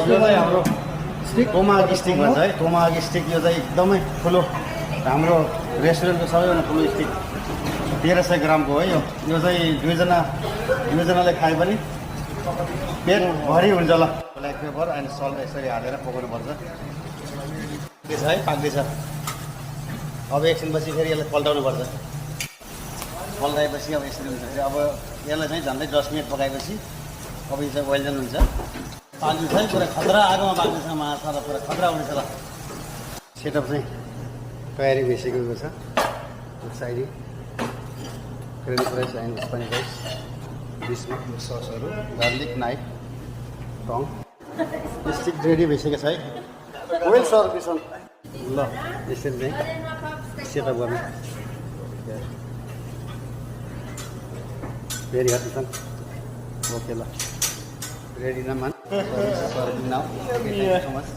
यो चाहिँ हाम्रो तोमाग स्टिक भन्छ है, तोमाग स्टिक। यो चाहिँ एकदमै ठुलो हाम्रो रेस्टुरेन्टको सबैभन्दा ठुलो स्टिक 1300 ग्रामको है। यो चाहिँ दुईजनाले खाए पनि पेट भरि हुन्छ ल। ब्ल्याक पेपर एन्ड सल्ट यसरी हालेर पकाउनुपर्छ। के छ है, पाक्दैछ। अब एकछिनपछि फेरि यसलाई पल्टाउनुपर्छ। पल्टाएपछि अब यसरी हुन्छ। फेरि अब यसलाई चाहिँ झन्डै 10 मिनट पकाएपछि अब यो चाहिँ वेल डन हुन्छ। पाक्दैछ है, पुरा खतरा आगोमा पाक्दैछ माछा र पुरा खतरा हुनेछ ल। सेटअप चाहिँ तयारी भइसकेको छ। साइडी French fries and Spanish rice, बिचमा ससहरू, garlic knife, tong. Stick ready भइसकेको छ है। वेल सर्भिसन ल। यसरी चाहिँ सेटअप गर्नु। भेरी हेप्पी ओके ल। रेडी न man? Sorry now. Okay, thank you so much.